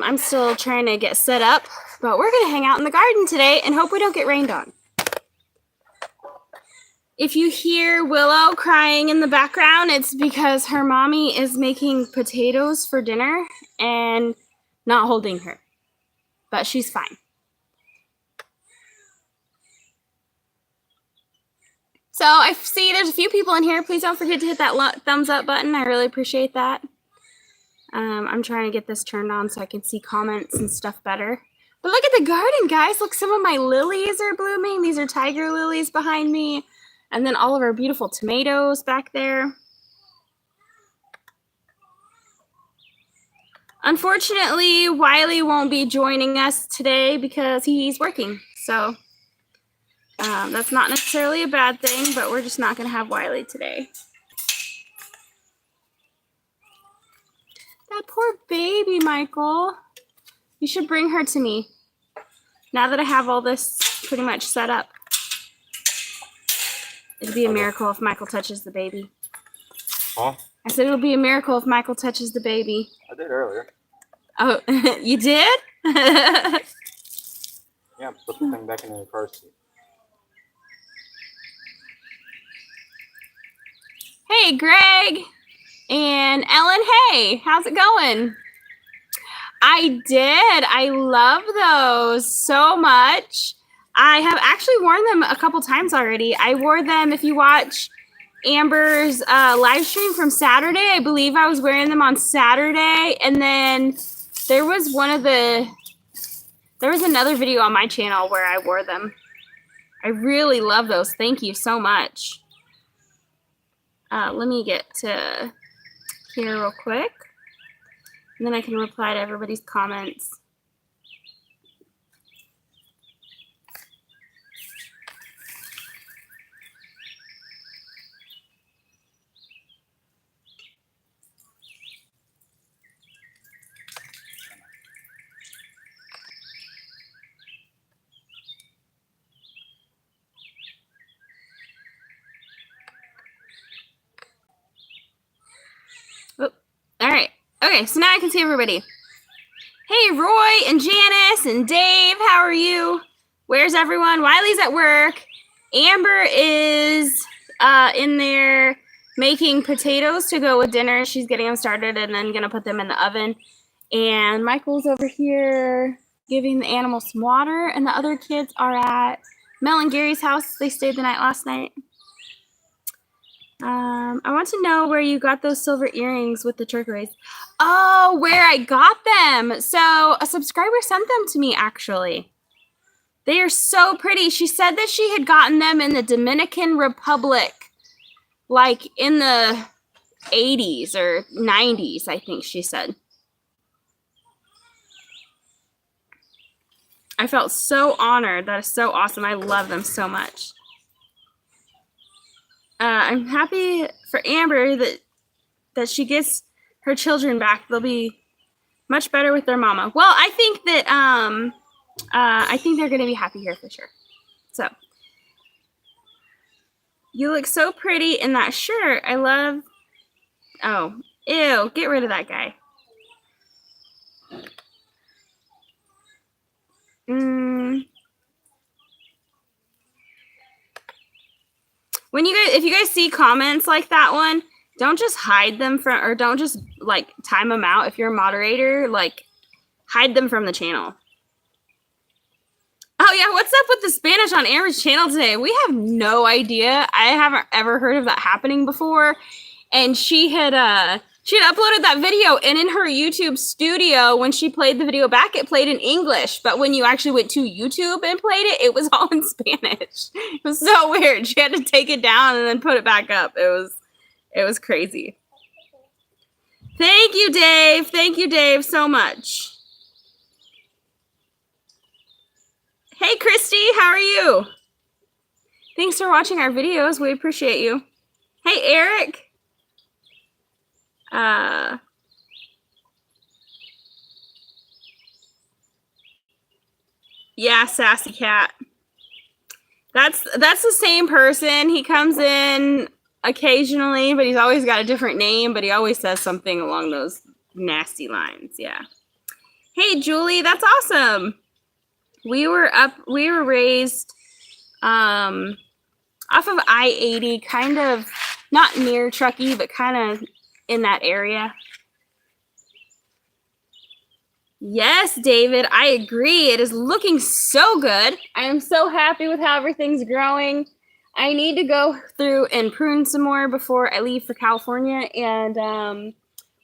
I'm still trying to get set up, but we're going to hang out in the garden today and hope we don't get rained on. If you hear Willow crying in the background, it's because her mommy is making potatoes for dinner and not holding her, but she's fine. So I see there's a few people in here. Please don't forget to hit that thumbs up button. I really appreciate that. I'm trying to get this turned on so I can see comments and stuff better. But look at the garden, guys. Look, some of my lilies are blooming. These are tiger lilies behind me. And then all of our beautiful tomatoes back there. Unfortunately, Wiley won't be joining us today because he's working. So that's not necessarily a bad thing, but we're just not going to have Wiley today. That poor baby, Michael. You should bring her to me now that I have all this pretty much set up. It'd be a miracle if Michael touches the baby. Huh? I said it'll be a miracle if Michael touches the baby. I did earlier. Oh, you did? Yeah, put the thing back in the car seat. Hey, Greg and Ellen. Hey, how's it going? I did. I love those so much. I have actually worn them a couple times already. I wore them, if you watch Amber's live stream from Saturday, I believe I was wearing them on Saturday. And then there was another video on my channel where I wore them. I really love those. Thank you so much. Let me get to here real quick. And then I can reply to everybody's comments. All right. Okay, so now I can see everybody. Hey, Roy and Janice and Dave, how are you? Where's everyone? Wiley's at work. Amber is in there making potatoes to go with dinner. She's getting them started and then going to put them in the oven. And Michael's over here giving the animals some water. And the other kids are at Mel and Gary's house. They stayed the night last night. I want to know where you got those silver earrings with the turquoise. Oh, where I got them. So a subscriber sent them to me, actually. They are so pretty. She said that she had gotten them in the Dominican Republic, like in the 80s or 90s, I think she said. I felt so honored. That is so awesome. I love them so much. I'm happy for Amber that she gets her children back. They'll be much better with their mama. Well, I think that I think they're going to be happy here for sure. So, you look so pretty in that shirt. I love. Oh, ew! Get rid of that guy. When you guys, if you guys see comments like that one, don't just hide them from, or don't just like time them out. If you're a moderator, like hide them from the channel. Oh yeah, what's up with the Spanish on Amber's channel today? We have no idea. I haven't ever heard of that happening before. And she had uploaded that video, and in her YouTube studio, when she played the video back, it played in English. But when you actually went to YouTube and played it, it was all in Spanish. It was so weird. She had to take it down and then put it back up. It was crazy. Thank you, Dave. Thank you, Dave, so much. Hey, Christy, how are you? Thanks for watching our videos. We appreciate you. Hey, Eric. Yeah, Sassy Cat. That's the same person. He comes in occasionally, but he's always got a different name, but he always says something along those nasty lines. Yeah. Hey, Julie, that's awesome. We were raised off of I-80, kind of not near Truckee, but kind of in that area. Yes, David, I agree. It is looking so good. I am so happy with how everything's growing. I need to go through and prune some more before I leave for California. And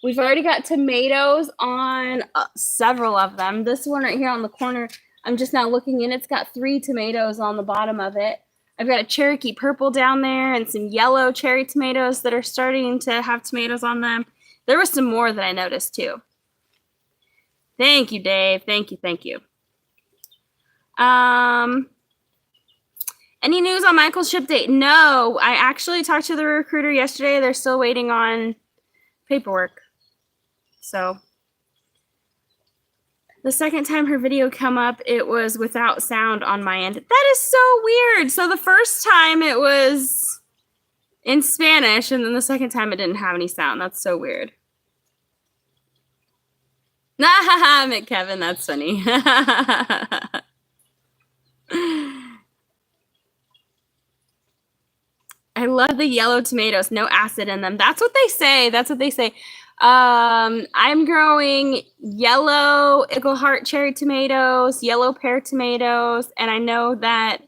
we've already got tomatoes on several of them. This one right here on the corner, I'm just now looking in. It's got 3 tomatoes on the bottom of it. I've got a Cherokee purple down there and some yellow cherry tomatoes that are starting to have tomatoes on them. There was some more that I noticed too. Thank you, Dave. Thank you. Thank you. Any news on Michael's ship date? No, I actually talked to the recruiter yesterday. They're still waiting on paperwork. So the second time her video come up, it was without sound on my end. That is so weird. So the first time it was in Spanish, and then the second time it didn't have any sound. That's so weird. Nah, McKevin, that's funny. I love the yellow tomatoes, no acid in them. That's what they say. That's what they say. I'm growing yellow Eagleheart cherry tomatoes, yellow pear tomatoes, and I know that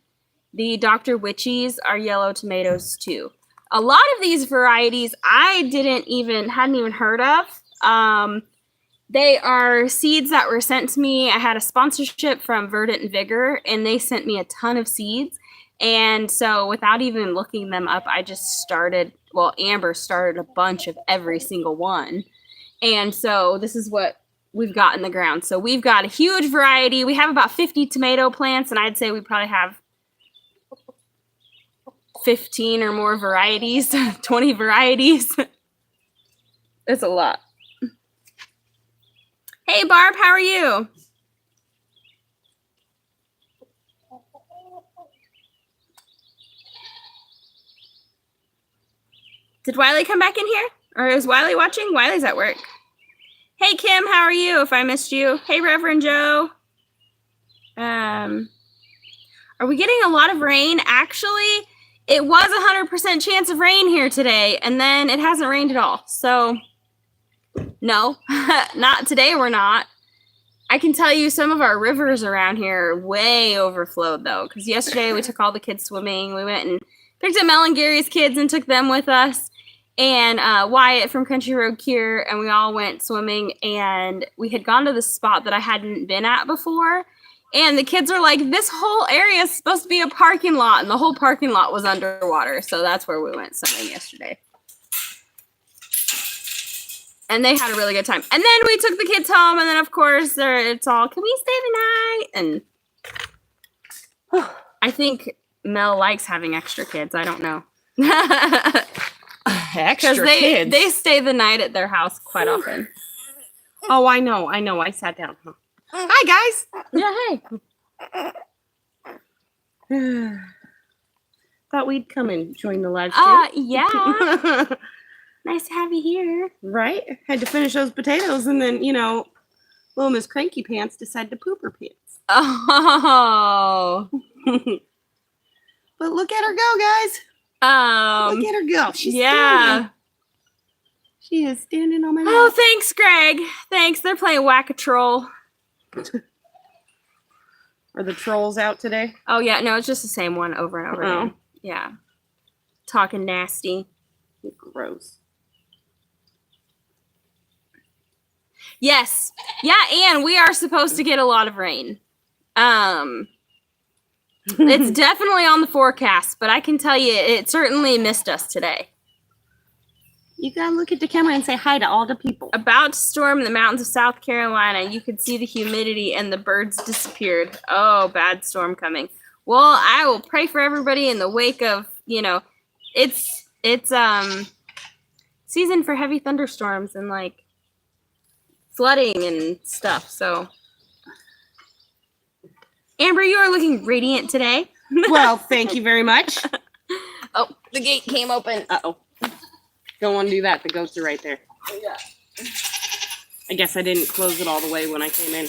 the Dr. Witchies are yellow tomatoes too. A lot of these varieties I hadn't even heard of. They are seeds that were sent to me. I had a sponsorship from Verdant and Vigor, and they sent me a ton of seeds. And so without even looking them up, I just started, well, Amber started a bunch of every single one. And so this is what we've got in the ground. So we've got a huge variety. We have about 50 tomato plants, and I'd say we probably have 15 or more varieties, 20 varieties. It's a lot. Hey, Barb, how are you? Did Wiley come back in here? Or is Wiley watching? Wiley's at work. Hey, Kim, how are you? If I missed you. Hey, Reverend Joe. Are we getting a lot of rain? Actually, it was a 100% chance of rain here today, and then it hasn't rained at all. So, no, not today. We're not. I can tell you some of our rivers around here are way overflowed, though, because yesterday we took all the kids swimming. We went and picked up Mel and Gary's kids and took them with us, and Wyatt from Country Road Cure, and we all went swimming, and we had gone to the spot that I hadn't been at before, and the kids are like, this whole area is supposed to be a parking lot, and the whole parking lot was underwater, so that's where we went swimming yesterday. And they had a really good time. And then we took the kids home, and then, of course, it's all, can we stay the night? And I think Mel likes having extra kids. I don't know. Extra kids? They stay the night at their house quite often. Oh, I know. I sat down. Hi, guys. Yeah, hey. Thought we'd come and join the live stream. Yeah. Nice to have you here. Right? Had to finish those potatoes, and then, little Miss Cranky Pants decided to poop her pants. Oh. But look at her go, guys. Look at her go. She's standing. She is standing on my lap. Oh, thanks, Greg. Thanks. They're playing Whack-A-Troll. Are the trolls out today? Oh, yeah. No, it's just the same one over and over again. Yeah. Talking nasty. Gross. Yes. Yeah, and we are supposed to get a lot of rain. It's definitely on the forecast, but I can tell you it certainly missed us today. You gotta look at the camera and say hi to all the people. About to storm the mountains of South Carolina. You could see the humidity and the birds disappeared. Oh, bad storm coming. Well, I will pray for everybody in the wake of, it's season for heavy thunderstorms and like flooding and stuff. So, Amber, you are looking radiant today. Well, thank you very much. Oh, the gate came open. Uh-oh. Don't want to do that. The ghosts are right there. Yeah. I guess I didn't close it all the way when I came in.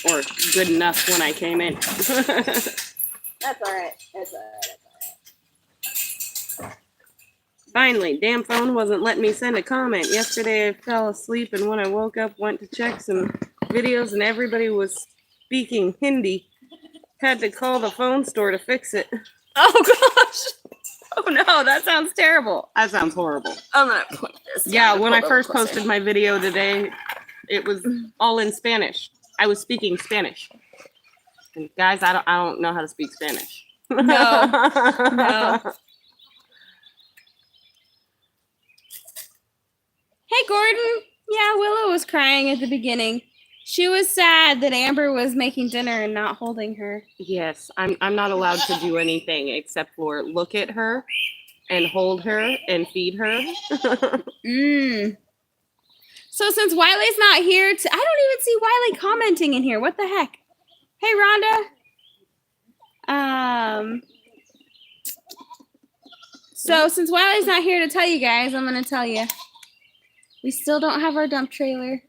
Or good enough when I came in. That's all right. That's all right. Finally, damn phone wasn't letting me send a comment. Yesterday I fell asleep, and when I woke up, went to check some videos, and everybody was speaking Hindi. Had to call the phone store to fix it. Oh gosh. Oh no, that sounds terrible. That sounds horrible. I'm gonna put this. Yeah, when I first posted my video today, it was all in Spanish. I was speaking Spanish. And guys, I don't know how to speak Spanish. No. No. Hey, Gordon. Yeah, Willow was crying at the beginning. She was sad that Amber was making dinner and not holding her. Yes, I'm not allowed to do anything except for look at her and hold her and feed her. So since Wiley's not here, I don't even see Wiley commenting in here. What the heck? Hey, Rhonda. So since Wiley's not here to tell you guys, I'm going to tell you. We still don't have our dump trailer.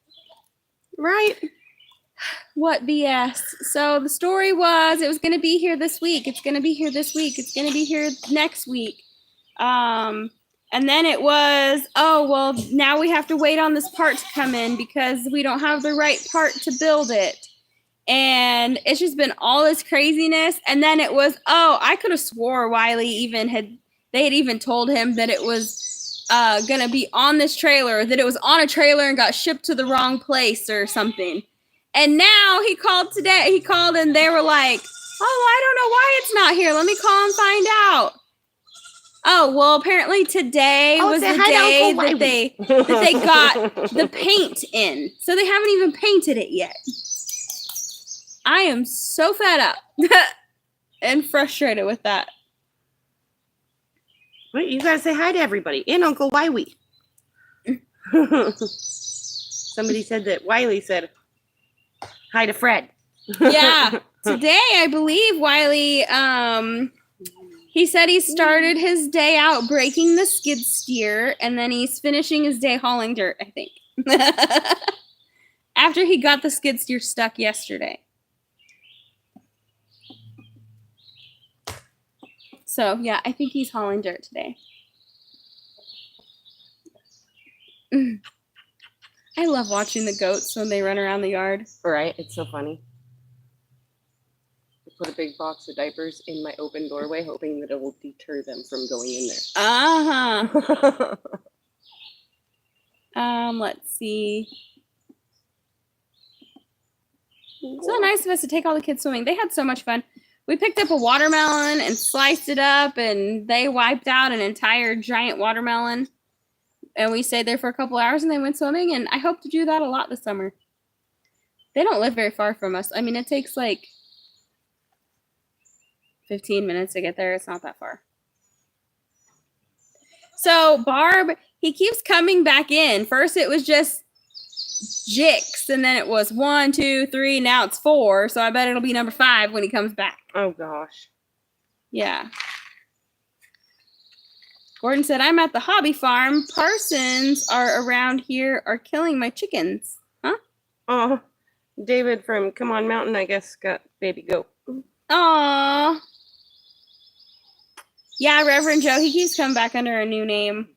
Right? What BS. So the story was it was going to be here this week. It's going to be here this week. It's going to be here next week. And then it was, oh, well, now we have to wait on this part to come in because we don't have the right part to build it. And it's just been all this craziness. And then it was, oh, I could have swore Wiley they had even told him that it was going to be on this trailer, that it was on a trailer and got shipped to the wrong place or something. And now he called and they were like, oh, I don't know why it's not here. Let me call and find out. Oh, well, apparently today was the day that they got the paint in. So they haven't even painted it yet. I am so fed up and frustrated with that. Wait, you gotta say hi to everybody and Uncle Wiley. Somebody said that Wiley said hi to Fred. Yeah, today I believe Wiley. He said he started his day out breaking the skid steer, and then he's finishing his day hauling dirt, I think. After he got the skid steer stuck yesterday. So, yeah, I think he's hauling dirt today. I love watching the goats when they run around the yard. Right, it's so funny. I put a big box of diapers in my open doorway, hoping that it will deter them from going in there. Let's see. So nice of us to take all the kids swimming. They had so much fun. We picked up a watermelon and sliced it up, and they wiped out an entire giant watermelon. And we stayed there for a couple hours, and they went swimming, and I hope to do that a lot this summer. They don't live very far from us. I mean, it takes like 15 minutes to get there. It's not that far. So Barb, he keeps coming back in. First it was just Jix, and then it was 1, 2, 3. Now it's 4. So I bet it'll be number 5 when he comes back. Oh gosh. Yeah. Gordon said, I'm at the hobby farm. Parsons are around here are killing my chickens. Huh? Oh, David from Come On Mountain, I guess, got baby goat. Aww. Yeah, Reverend Joe, he keeps coming back under a new name.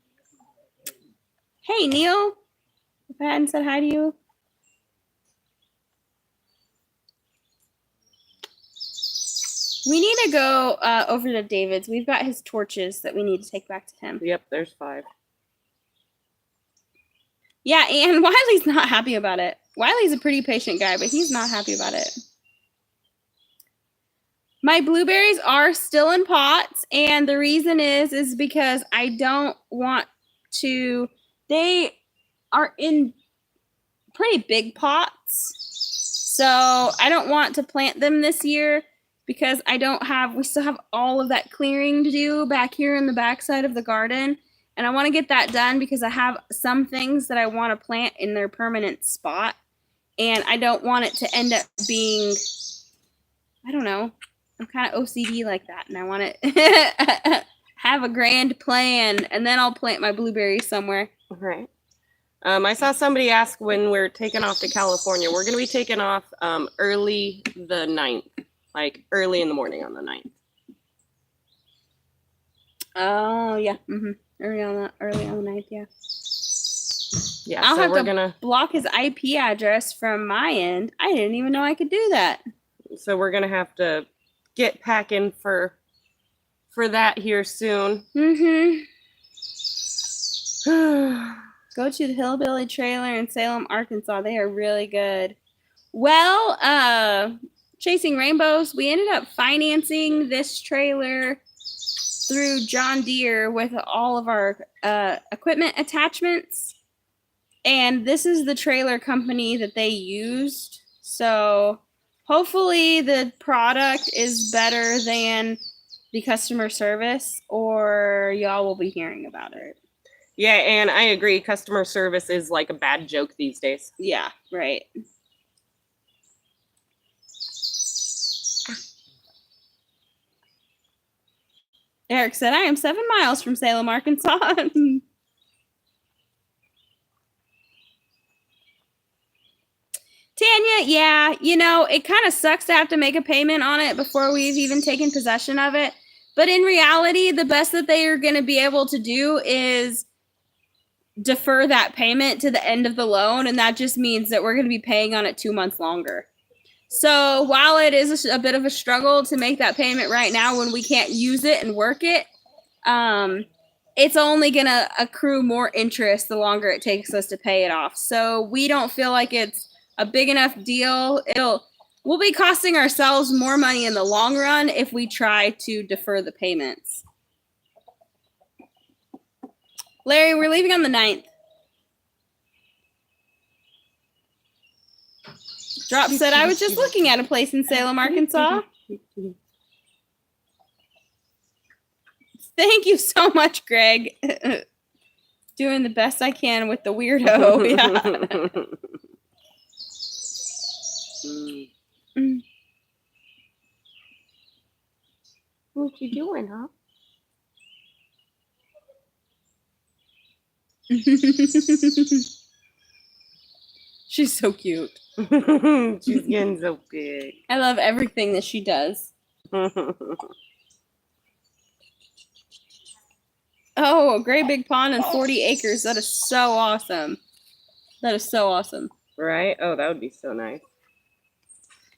Hey, Neil. If I hadn't said hi to you. We need to go over to David's. We've got his torches that we need to take back to him. Yep, there's 5. Yeah, and Wiley's not happy about it. Wiley's a pretty patient guy, but he's not happy about it. My blueberries are still in pots, and the reason is because I don't want to. They are in pretty big pots, so I don't want to plant them this year because we still have all of that clearing to do back here in the backside of the garden, and I want to get that done because I have some things that I want to plant in their permanent spot, and I don't want it to end up being, I don't know, I'm kind of OCD like that, and I want to have a grand plan, and then I'll plant my blueberries somewhere. Right. I saw somebody ask when we're taking off to California. We're going to be taking off early the 9th, like early in the morning on the 9th. Oh, yeah. Mm-hmm. Early on the 9th, yeah. Yeah, I'll so have we're to gonna block his IP address from my end. I didn't even know I could do that. So we're gonna have to get packing for that here soon. Mm-hmm. Go to the Hillbilly Trailer in Salem, Arkansas. They are really good. Well, Chasing Rainbows, we ended up financing this trailer through John Deere with all of our equipment attachments. And this is the trailer company that they used. So hopefully the product is better than the customer service, or y'all will be hearing about it. Yeah, and I agree. Customer service is like a bad joke these days. Yeah, right. Eric said, I am 7 miles from Salem, Arkansas. Tanya, yeah, it kind of sucks to have to make a payment on it before we've even taken possession of it. But in reality, the best that they are going to be able to do is defer that payment to the end of the loan. And that just means that we're going to be paying on it 2 months longer. So while it is a bit of a struggle to make that payment right now when we can't use it and work it, it's only going to accrue more interest the longer it takes us to pay it off. So we don't feel like it's a big enough deal. We'll be costing ourselves more money in the long run if we try to defer the payments. Larry, we're leaving on the 9th. Drop said, I was just looking at a place in Salem, Arkansas. Thank you so much, Greg. Doing the best I can with the weirdo. Yeah. What you doing, huh? She's so cute. She's getting so big. I love everything that she does. Oh, a great big pond and 40 acres. That is so awesome. That is so awesome. Right? Oh, that would be so nice.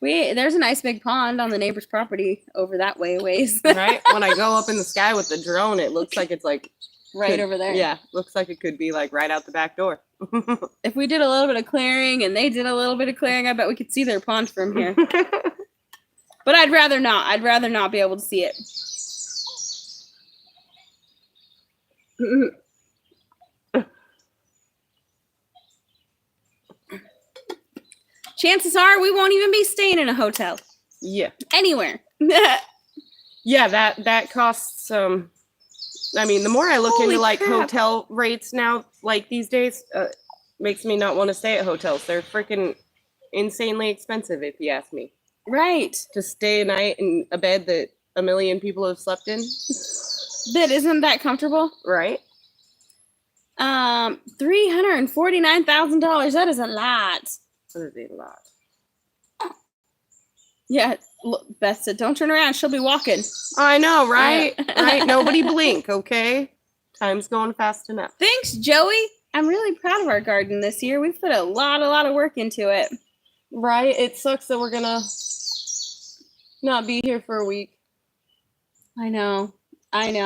There's a nice big pond on the neighbor's property over that ways. Right? When I go up in the sky with the drone, it looks like it's like right over there. Yeah, looks like it could be like right out the back door. If we did a little bit of clearing and they did a little bit of clearing, I bet we could see their pond from here. But I'd rather not. I'd rather not be able to see it. Chances are we won't even be staying in a hotel. Yeah. Anywhere. Yeah, that costs I mean, the more I look into like hotel rates now, like these days, makes me not want to stay at hotels. They're freaking insanely expensive, if you ask me. Right. To stay a night in a bed that a million people have slept in. But isn't that comfortable? Right. $349,000. That is a lot. That is a lot. Yeah, look, Beth said, don't turn around. She'll be walking. I know, right? Right? Nobody blink, okay? Time's going fast enough. Thanks, Joey. I'm really proud of our garden this year. We've put a lot of work into it. Right? It sucks that we're going to not be here for a week. I know. A week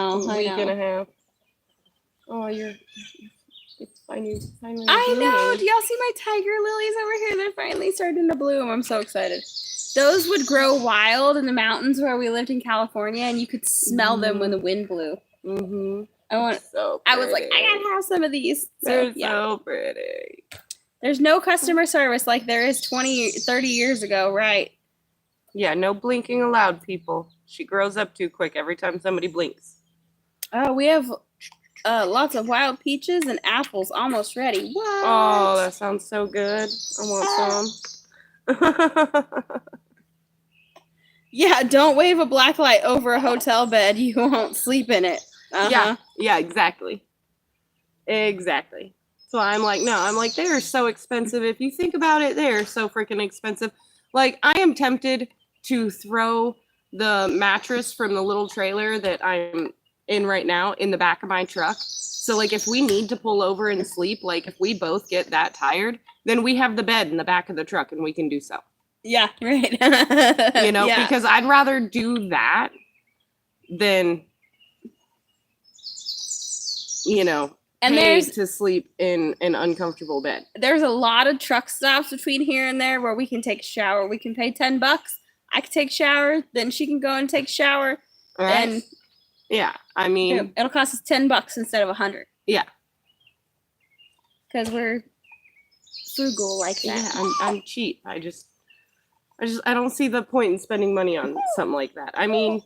and a half. Oh, it's finally I know. Do y'all see my tiger lilies over here? They're finally starting to bloom. I'm so excited. Those would grow wild in the mountains where we lived in California, and you could smell them when the wind blew. Mm-hmm. I was like, I gotta have some of these. They're so pretty. There's no customer service like there is 30 years ago, right? Yeah, no blinking allowed, people. She grows up too quick every time somebody blinks. Oh, we have lots of wild peaches and apples almost ready. What? Oh, that sounds so good. I want some. Yeah, don't wave a black light over a hotel bed. You won't sleep in it. Yeah, exactly. Exactly. So I'm like, no, I'm like, they are so expensive. If you think about it, they are so freaking expensive. Like, I am tempted to throw the mattress from the little trailer that I'm in right now in the back of my truck. So, like, if we need to pull over and sleep, like, if we both get that tired, then we have the bed in the back of the truck and we can do so. Yeah, right. You know, Yeah. because I'd rather do that than, you know, And pay there's to sleep in an uncomfortable bed. there's a lot of truck stops between here and there where we can take a shower. We can pay $10. I can take a shower, then she can go and take a shower. All right. And Yeah, I mean, it'll cost us $10 instead of $100. yeah. Because we're frugal like Yeah, that. I'm cheap. I don't see the point in spending money on something like that. I mean,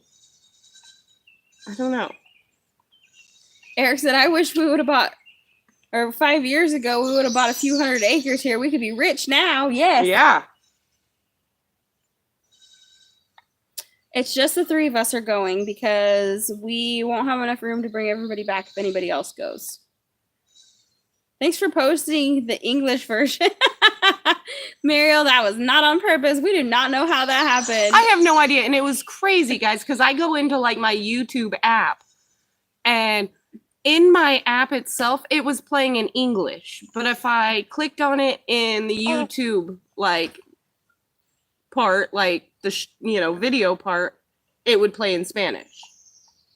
I don't know. Eric said, I wish we would have bought, or 5 years ago, we would have bought a few hundred acres here. We could be rich now. Yes. Yeah. It's just the three of us are going because we won't have enough room to bring everybody back if anybody else goes. Thanks for posting the English version. Mariel, that was not on purpose. We do not know how that happened. I have no idea. And it was crazy, guys, because I go into like my YouTube app and in my app itself, it was playing in English. But if I clicked on it in the YouTube, like, part, like the, video part, it would play in Spanish.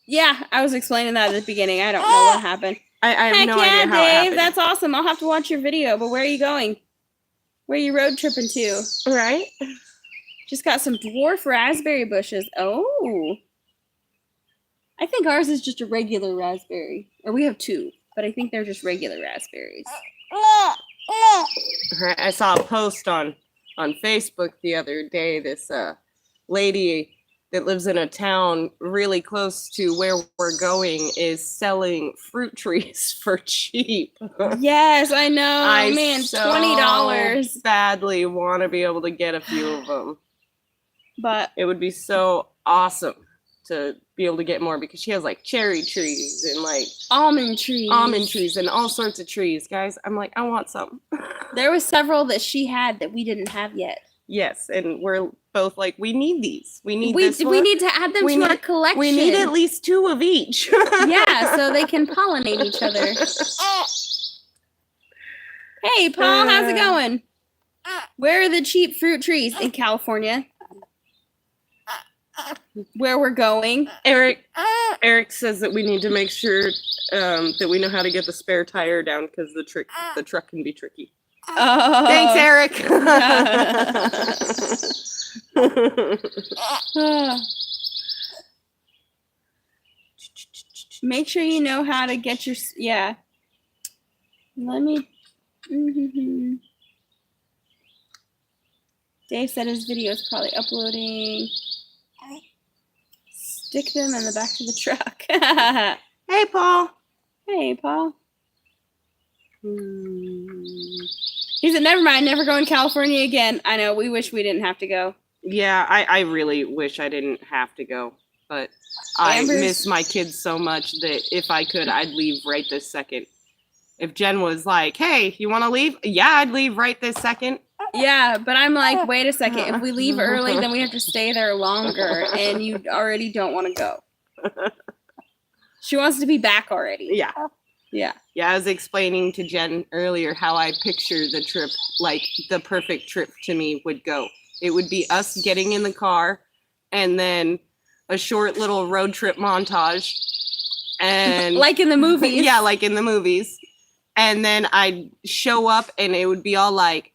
Yeah, I was explaining that at the beginning. I don't know what happened. I have Heck no yeah, idea how it Dave. happened. That's awesome. I'll have to watch your video. But where are you going? Where are you road tripping to? Right? Just got some dwarf raspberry bushes. Oh. I think ours is just a regular raspberry. Or we have two, but I think they're just regular raspberries. Right, I saw a post on Facebook the other day. This lady that lives in a town really close to where we're going is selling fruit trees for cheap. Yes, I know. I Man, so $20. badly want to be able to get a few of them. But It would be so awesome to be able to get more because she has like cherry trees and like almond trees. almond trees and all sorts of trees. Guys, I'm like, I want some. There was several that she had that we didn't have yet. Yes, and we're both like, we need these. We need We this one. we need to add them We to our need- collection. We need at least 2 of each. Yeah, so they can pollinate each other. Hey, Paul, how's it going? Where are the cheap fruit trees? In California. Where we're going. Eric says that we need to make sure that we know how to get the spare tire down because the truck can be tricky. Oh. Thanks, Eric. Make sure you know how to get your, yeah. Let me, Dave said his video is probably uploading. Stick them in the back of the truck. Hey, Paul. Hey, Paul. He said, never mind, never going to California again. I know, we wish we didn't have to go. Yeah, I really wish I didn't have to go, but I Amber's- miss my kids so much that if I could, I'd leave right this second. If Jen was like, hey, you want to leave? Yeah, I'd leave right this second. Yeah, but I'm like, wait a second. If we leave early, then we have to stay there longer, and you already don't want to go. She wants to be back already. Yeah. Yeah. Yeah, I was explaining to Jen earlier how I picture the trip, like the perfect trip to me would go. It would be us getting in the car and then a short little road trip montage. And Like in the movies. yeah, like in the movies. And then I'd show up and it would be all like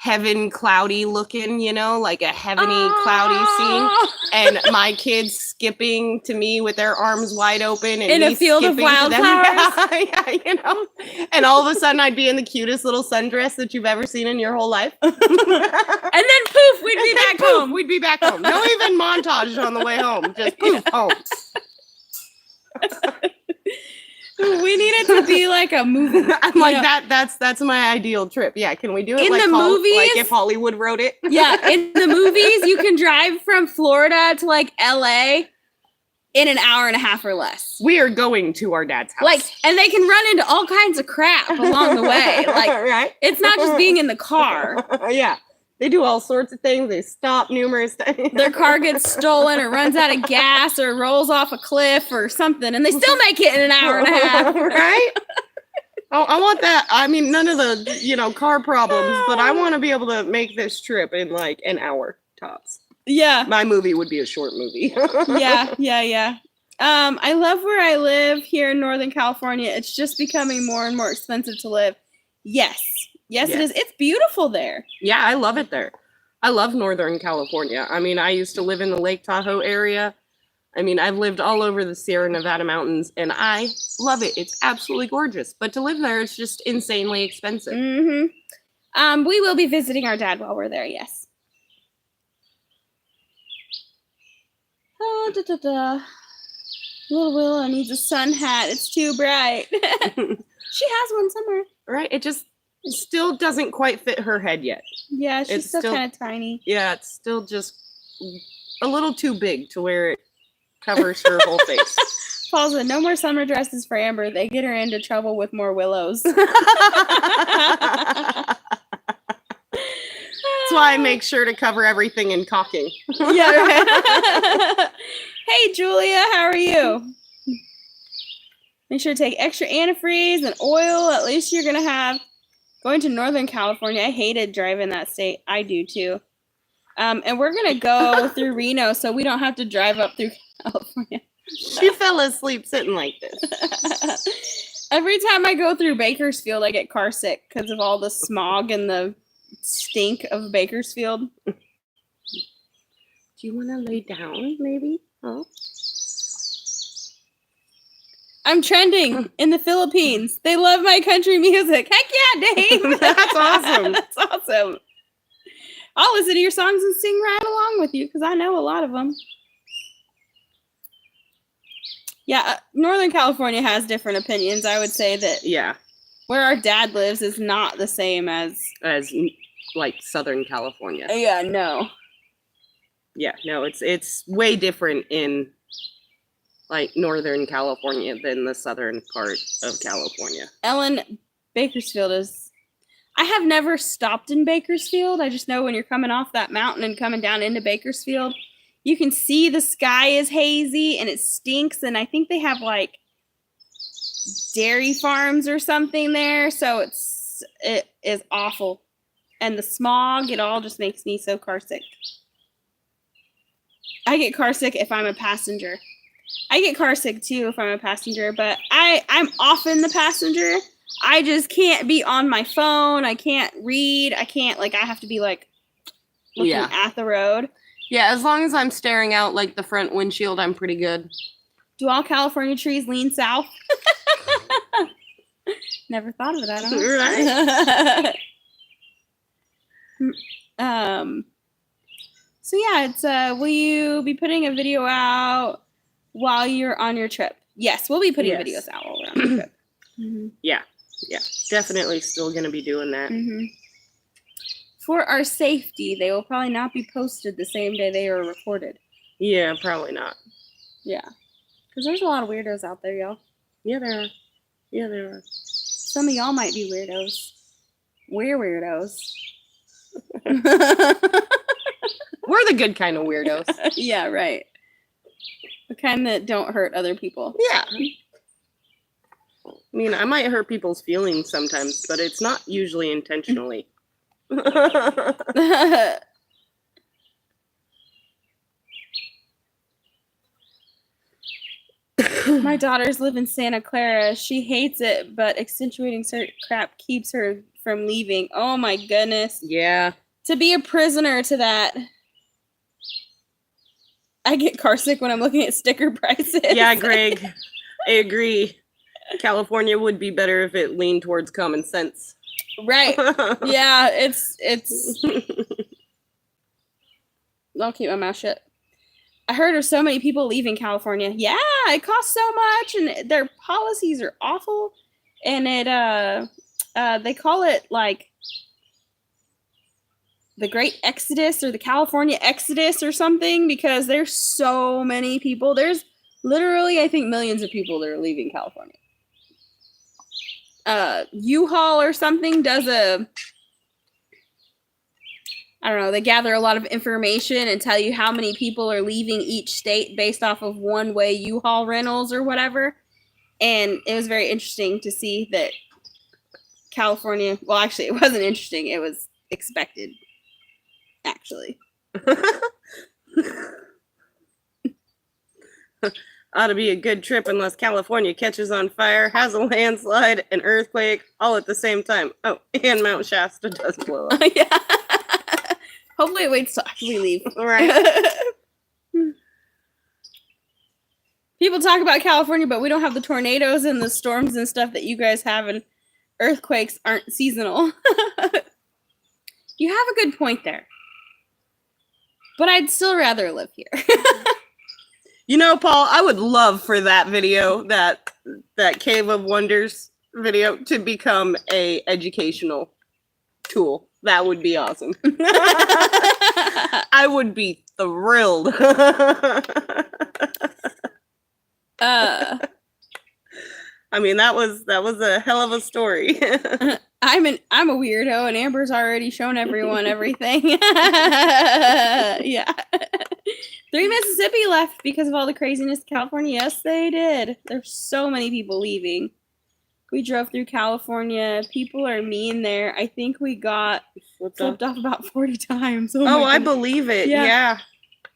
heaven cloudy looking, like a heaveny cloudy scene. And my kids skipping to me with their arms wide open and In a me field of skipping to them. wildflowers. Yeah, And all of a sudden I'd be in the cutest little sundress that you've ever seen in your whole life. And then poof, we'd be back home. We'd be back home. No even montage on the way home. Just poof, home. We need it to be like a movie. I'm like, that's my ideal trip. Yeah, can we do it In like the movies? like if Hollywood wrote it? Yeah, in the movies, you can drive from Florida to like LA in an hour and a half or less. We are going to our dad's house. Like, and they can run into all kinds of crap along the way. Like, right? it's not just being in the car. Yeah. They do all sorts of things. They stop numerous times. Their car gets stolen or runs out of gas or rolls off a cliff or something, and they still make it in an hour and a half. Right? I want that. I mean, none of the, car problems, but I want to be able to make this trip in like an hour tops. Yeah. My movie would be a short movie. Yeah. I love where I live here in Northern California. It's just becoming more and more expensive to live. Yes, it is. It's beautiful there. Yeah, I love it there. I love Northern California. I mean, I used to live in the Lake Tahoe area. I mean, I've lived all over the Sierra Nevada mountains, and I love it. It's absolutely gorgeous. But to live there, it's just insanely expensive. Mm-hmm. We will be visiting our dad while we're there, yes. Little Willow needs a sun hat. It's too bright. She has one somewhere. Right? It just still doesn't quite fit her head yet. Yeah, she's It's still still- kind of tiny. Yeah, it's still just a little too big to where it covers her whole face. Paul said, no more summer dresses for Amber. They get her into trouble with more willows. That's why I make sure to cover everything in caulking. Yeah, right. Hey, Julia, how are you? Make sure to take extra antifreeze and oil. At least you're going to have... Going to Northern California, I hated driving that state. I do, too. And we're going to go through Reno so we don't have to drive up through California. She fell asleep sitting like this. Every time I go through Bakersfield, I get car sick because of all the smog and the stink of Bakersfield. Do you want to lay down, maybe? Huh? I'm trending in the Philippines. They love my country music. Heck yeah, Dave. That's awesome. That's awesome. I'll listen to your songs and sing right along with you because I know a lot of them. Yeah, Northern California has different opinions. I would say that Yeah, where our dad lives is not the same as... as like Southern California. Yeah, no. Yeah, no, it's way different in like Northern California than the southern part of California. Ellen, Bakersfield is... I have never stopped in Bakersfield. I just know when you're coming off that mountain and coming down into Bakersfield, you can see the sky is hazy and it stinks. And I think they have like dairy farms or something there. So it is awful. And the smog, it all just makes me so car sick. I get car sick if I'm a passenger. I get car sick too if I'm a passenger, but I'm often the passenger. I just can't be on my phone. I can't read. I can't, like, I have to be like looking at the road. Yeah, as long as I'm staring out like the front windshield, I'm pretty good. Do all California trees lean south? Never thought of it. I don't know. So yeah, it's will you be putting a video out while you're on your trip? Yes, we'll be putting videos out while we're on the trip. Mm-hmm. Yeah, definitely still gonna be doing that. Mm-hmm. For our safety, they will probably not be posted the same day they are recorded. Yeah, probably not. Yeah, because there's a lot of weirdos out there, y'all. Yeah, there are. Yeah, there are. Some of y'all might be weirdos. We're weirdos. We're the good kind of weirdos. Yeah, right. The kind that don't hurt other people. Yeah. I mean, I might hurt people's feelings sometimes, but it's not usually intentionally. My daughters live in Santa Clara. She hates it, but accentuating certain crap keeps her from leaving. Oh my goodness. Yeah. To be a prisoner to that. I get car sick when I'm looking at sticker prices. Yeah, Greg. I agree. California would be better if it leaned towards common sense. Right. Yeah, it's I'll keep my mouth shut. I heard of so many people leaving California. Yeah, it costs so much and their policies are awful. And it they call it like the Great Exodus or the California Exodus or something because there's so many people. There's Literally, I think millions of people that are leaving California. U-Haul or something does I don't know, they gather a lot of information and tell you how many people are leaving each state based off of one-way U-Haul rentals or whatever. And it was very interesting to see that California, well, actually, it wasn't interesting. It was expected, actually. Ought to be a good trip unless California catches on fire, has a landslide, an earthquake, all at the same time. Oh, and Mount Shasta does blow up. Yeah. Hopefully it waits till after we leave. All right. People talk about California, but we don't have the tornadoes and the storms and stuff that you guys have, and earthquakes aren't seasonal. You have a good point there. But I'd still rather live here. You know, Paul, I would love for that video, that Cave of Wonders video, to become a educational tool. That would be awesome. I would be thrilled. I mean, that was a hell of a story. I'm a weirdo, and Amber's already shown everyone everything. Yeah. 3 Mississippi left because of all the craziness in California. Yes, they did. There's so many people leaving. We drove through California. People are mean there. I think we got flipped off about 40 times. Oh, I believe it. Yeah.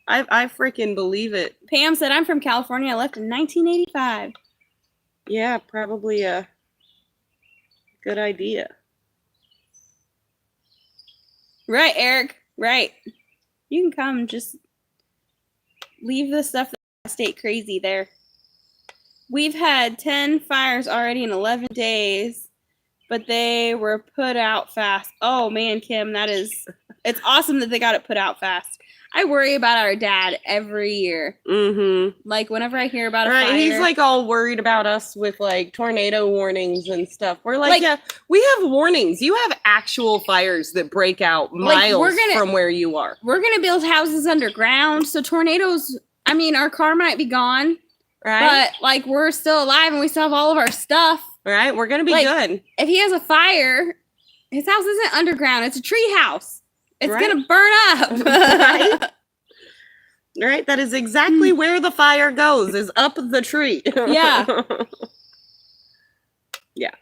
I freaking believe it. Pam said, I'm from California. I left in 1985. Yeah, probably a good idea. Right, Eric. Right. You can come. Just leave the stuff that state crazy there. We've had 10 fires already in 11 days, but they were put out fast. Oh, man, Kim, it's awesome that they got it put out fast. I worry about our dad every year. Mm-hmm. Like, whenever I hear about a fire. He's, like, all worried about us with, like, tornado warnings and stuff. We're like, yeah, we have warnings. You have actual fires that break out miles from where you are. We're going to build houses underground, so tornadoes, I mean, our car might be gone. Right. But, like, we're still alive and we still have all of our stuff. Right. We're going to be good. If he has a fire, his house isn't underground. It's a tree house. It's going to burn up. Right. Right. That is exactly where the fire goes, is up the tree. Yeah. Yeah.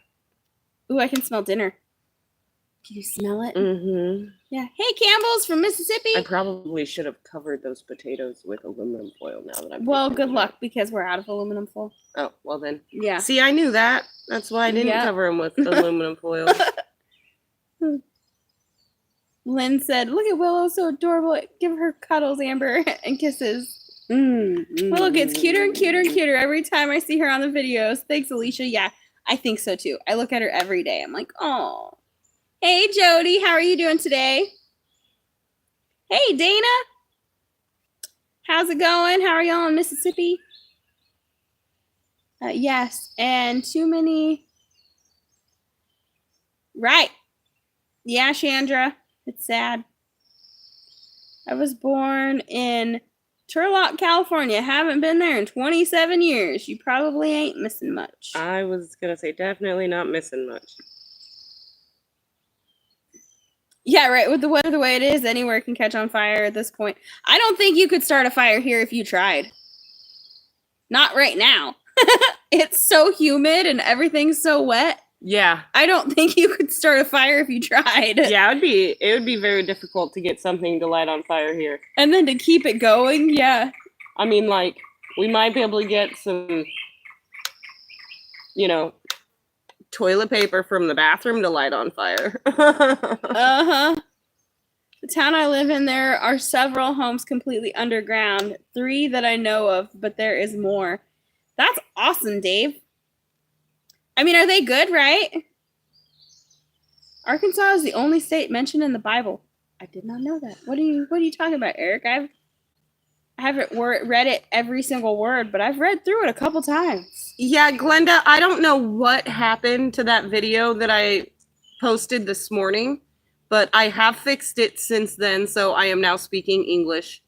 Ooh, I can smell dinner. Can you smell it? Mm-hmm. Yeah. Hey, Campbell's from Mississippi. I probably should have covered those potatoes with aluminum foil now that I'm. Well, good luck because we're out of aluminum foil. Oh, well then. Yeah. See, I knew that. That's why I didn't cover them with aluminum foil. Lynn said, look at Willow, so adorable. Give her cuddles, Amber, and kisses. Willow gets cuter and cuter and cuter every time I see her on the videos. Thanks, Alicia. Yeah, I think so too. I look at her every day. I'm like, oh. Hey, Jody, how are you doing today? Hey, Dana. How's it going? How are y'all in Mississippi? Yes, and too many. Right. Yeah, Chandra. It's sad. I was born in Turlock, California. Haven't been there in 27 years. You probably ain't missing much. I was going to say definitely not missing much. Yeah, right. With the weather the way it is, anywhere can catch on fire at this point. I don't think you could start a fire here if you tried. Not right now. It's so humid and everything's so wet. Yeah. I don't think you could start a fire if you tried. Yeah, it would be very difficult to get something to light on fire here. And then to keep it going, yeah. I mean, like, we might be able to get some, toilet paper from the bathroom to light on fire. Uh-huh. The town I live in, there are several homes completely underground. 3 that I know of, but there is more. That's awesome, Dave. I mean, are they good, right? Arkansas is the only state mentioned in the Bible. I did not know that. What are you talking about, Eric? I haven't read it every single word, but I've read through it a couple times. Yeah, Glenda, I don't know what happened to that video that I posted this morning, but I have fixed it since then, so I am now speaking English.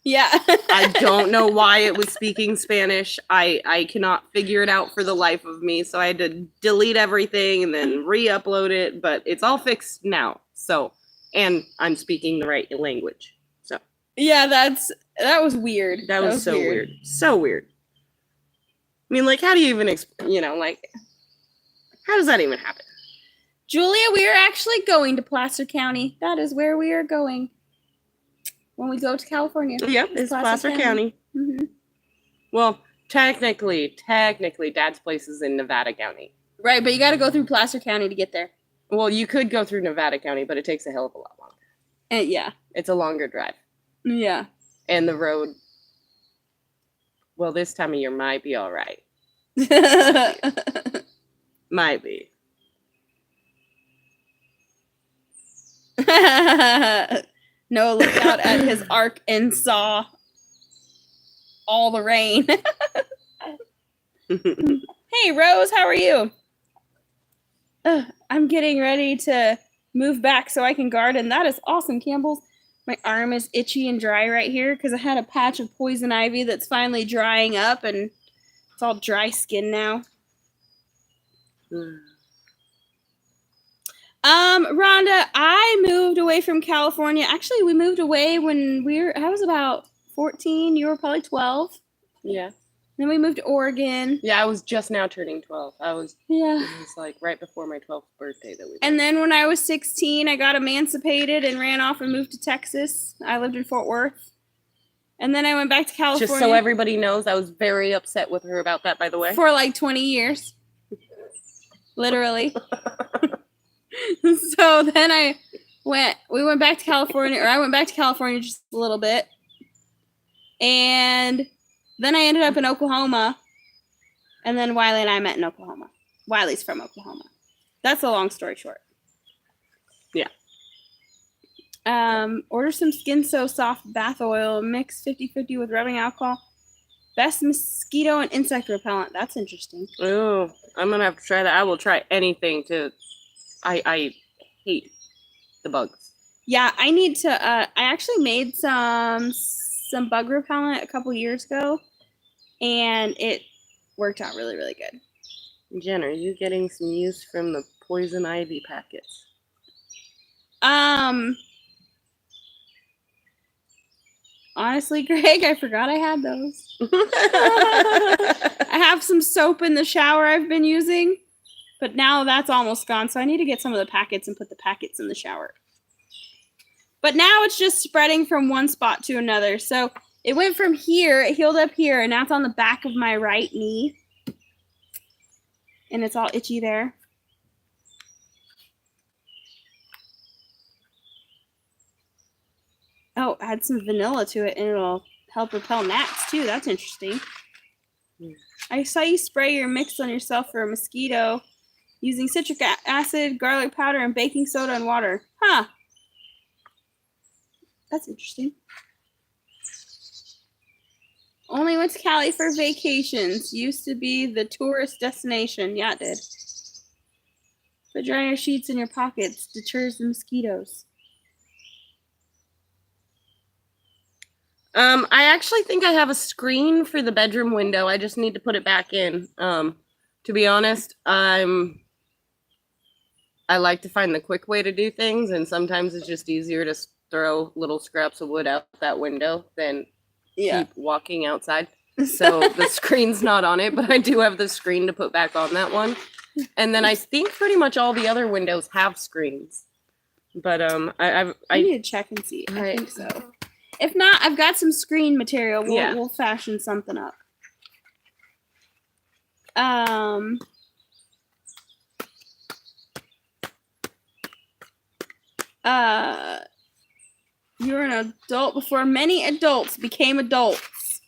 Yeah. I don't know why it was speaking Spanish. I cannot figure it out for the life of me. So I had to delete everything and then re-upload it. But it's all fixed now. So, and I'm speaking the right language. So Yeah, that was weird. that was so weird. So weird. I mean, like, how do you even, like, how does that even happen? Julia, we are actually going to Placer County. That is where we are going when we go to California. Yep, it's Placer County. Mm-hmm. Well, technically, Dad's place is in Nevada County. Right, but you got to go through Placer County to get there. Well, you could go through Nevada County, but it takes a hell of a lot longer. Yeah. It's a longer drive. Yeah. And the road, well, this time of year might be all right. Might be. Noah looked out at his ark and saw all the rain. Hey, Rose, how are you? I'm getting ready to move back so I can garden. That is awesome, Campbell's. My arm is itchy and dry right here because I had a patch of poison ivy that's finally drying up and it's all dry skin now. Rhonda, I moved away from California. Actually, we moved away when I was about 14. You were probably 12. Yeah. Then we moved to Oregon. Yeah, I was just now turning 12. Yeah. It was like right before my 12th birthday that we And then when I was 16, I got emancipated and ran off and moved to Texas. I lived in Fort Worth. And then I went back to California. Just so everybody knows, I was very upset with her about that, by the way. For like 20 years. Literally. So then we went back to California, or I went back to California just a little bit. And then I ended up in Oklahoma. And then Wiley and I met in Oklahoma. Wiley's from Oklahoma. That's a long story short. Yeah. Order some Skin So Soft bath oil. Mix 50-50 with rubbing alcohol. Best mosquito and insect repellent. That's interesting. Oh, I'm going to have to try that. I will try anything to... I hate the bugs. Yeah, I need to... I actually made some bug repellent a couple years ago. And it worked out really, really good. Jen, are you getting some use from the poison ivy packets? Honestly, Greg, I forgot I had those. I have some soap in the shower I've been using, but now that's almost gone, so I need to get some of the packets and put the packets in the shower. But now it's just spreading from one spot to another. So it went from here, it healed up here, and now it's on the back of my right knee. And it's all itchy there. Oh, add some vanilla to it and it'll help repel gnats too. That's interesting. I saw you spray your mix on yourself for a mosquito using citric acid, garlic powder, and baking soda and water. Huh. That's interesting. Only went to Cali for vacations. Used to be the tourist destination. Yeah, it did. Put dry your sheets in your pockets. Deters the mosquitoes. I actually think I have a screen for the bedroom window. I just need to put it back in. To be honest, I like to find the quick way to do things, and sometimes it's just easier to throw little scraps of wood out that window than keep walking outside. So the screen's not on it, but I do have the screen to put back on that one. And then I think pretty much all the other windows have screens. But I need to check and see. I think so. If not, I've got some screen material. We'll fashion something up. You were an adult before many adults became adults.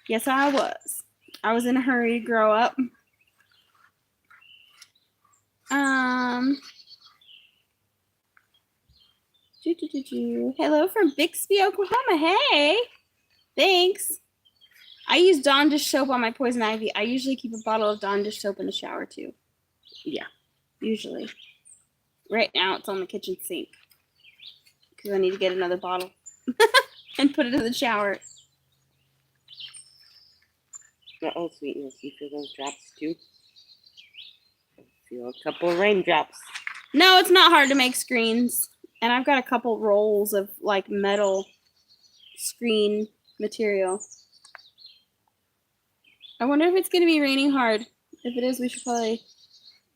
Yes, I was. I was in a hurry to grow up. Hello from Bixby, Oklahoma. Hey, thanks. I use Dawn dish soap on my poison ivy. I usually keep a bottle of Dawn dish soap in the shower too. Yeah, usually. Right now it's on the kitchen sink because I need to get another bottle and put it in the shower. Oh, sweetness. You feel those drops too? Feel a couple of raindrops. No, it's not hard to make screens. And I've got a couple rolls of like metal screen material. I wonder if it's going to be raining hard. If it is, we should probably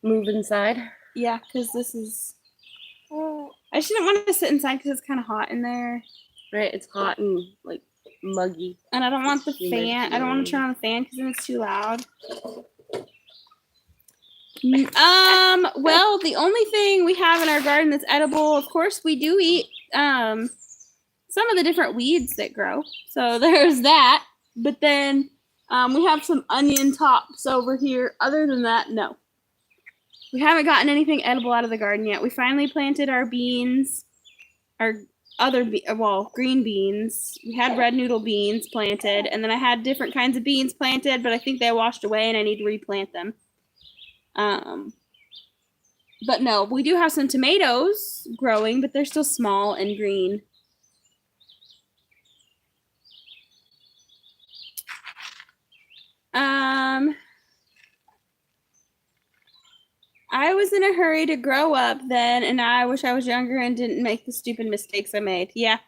move inside. Yeah, because this is... I shouldn't want to sit inside because it's kind of hot in there. Right, it's hot and like muggy. And I don't want the Humid. fan. I don't want to turn on the fan because then it's too loud. Well, the only thing we have in our garden that's edible, of course, we do eat some of the different weeds that grow. So there's that. But then we have some onion tops over here. Other than that, no. We haven't gotten anything edible out of the garden yet. We finally planted our beans, our green beans. We had red noodle beans planted, and then I had different kinds of beans planted, but I think they washed away and I need to replant them. But no, we do have some tomatoes growing, but they're still small and green. I was in a hurry to grow up then, and I wish I was younger and didn't make the stupid mistakes I made. Yeah.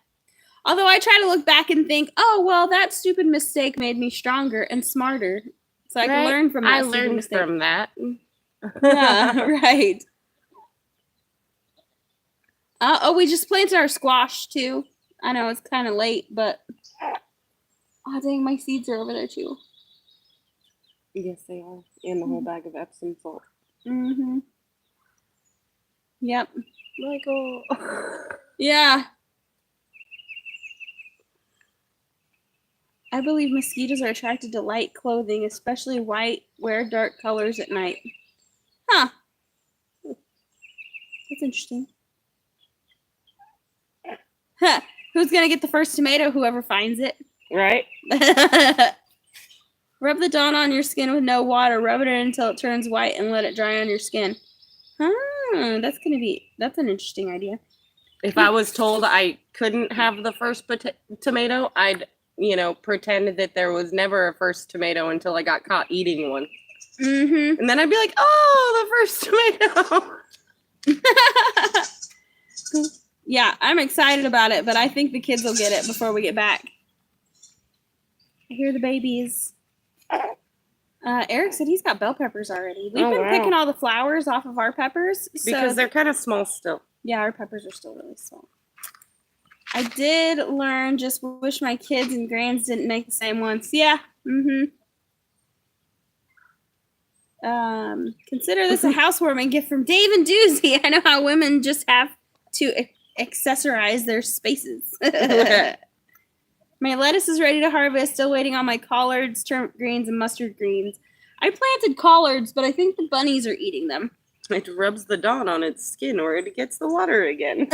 Although I try to look back and think, oh, well, that stupid mistake made me stronger and smarter. So I can learn from that. I learned from that. Yeah, right. Oh, we just planted our squash, too. I know it's kind of late, but... Oh, dang, my seeds are over there, too. Yes, they are. And the whole bag of Epsom salt. Mm-hmm. Yep. Michael. Yeah. I believe mosquitoes are attracted to light clothing, especially white. Wear dark colors at night. Huh. That's interesting. Huh. Who's going to get the first tomato? Whoever finds it. Right? Rub the Dawn on your skin with no water. Rub it in until it turns white and let it dry on your skin. That's an interesting idea. If I was told I couldn't have the first tomato, I'd, pretend that there was never a first tomato until I got caught eating one. Mm-hmm. And then I'd be like, oh, the first tomato. Yeah, I'm excited about it, but I think the kids will get it before we get back. I hear the babies. Eric said he's got bell peppers already. We've been picking all the flowers off of our peppers. Because they're kind of small still. Yeah, our peppers are still really small. I did learn, just wish my kids and grands didn't make the same ones. Yeah. Mm-hmm. Consider this a housewarming gift from Dave and Doozy. I know how women just have to accessorize their spaces. My lettuce is ready to harvest. Still waiting on my collards, turnip greens, and mustard greens. I planted collards, but I think the bunnies are eating them. It rubs the Dawn on its skin or it gets the water again.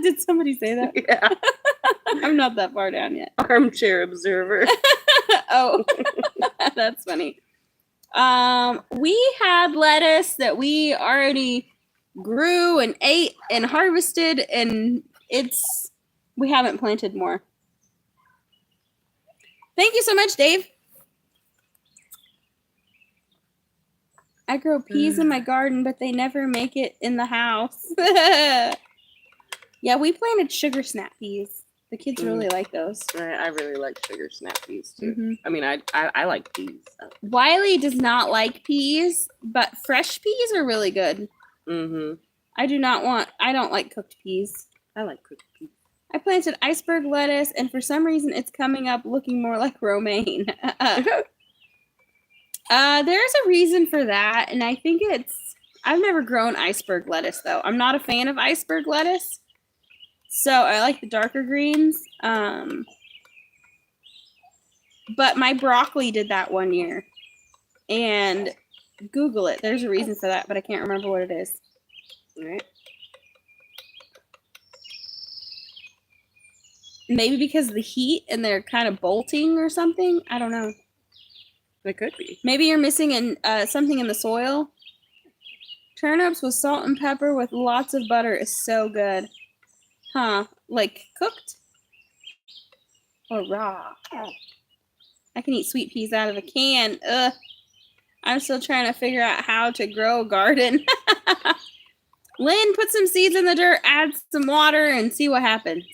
Did somebody say that? Yeah. I'm not that far down yet. Armchair observer. Oh, that's funny. We had lettuce that we already grew and ate and harvested, and we haven't planted more. Thank you so much, Dave. I grow peas in my garden, but they never make it in the house. Yeah, we planted sugar snap peas. The kids really like those. Right, I really like sugar snap peas too. Mm-hmm. I mean, I like peas. So. Wiley does not like peas, but fresh peas are really good. Mm-hmm. I don't like cooked peas. I like cooked peas. I planted iceberg lettuce, and for some reason, it's coming up looking more like romaine. There's a reason for that, and I think I've never grown iceberg lettuce, though. I'm not a fan of iceberg lettuce, so I like the darker greens. But my broccoli did that one year, and Google it. There's a reason for that, but I can't remember what it is. All right. Maybe because of the heat and they're kind of bolting or something. I don't know. It could be. Maybe you're missing something in the soil. Turnips with salt and pepper with lots of butter is so good. Huh. Like cooked? Or raw? I can eat sweet peas out of a can. Ugh. I'm still trying to figure out how to grow a garden. Lynn, put some seeds in the dirt, add some water, and see what happens.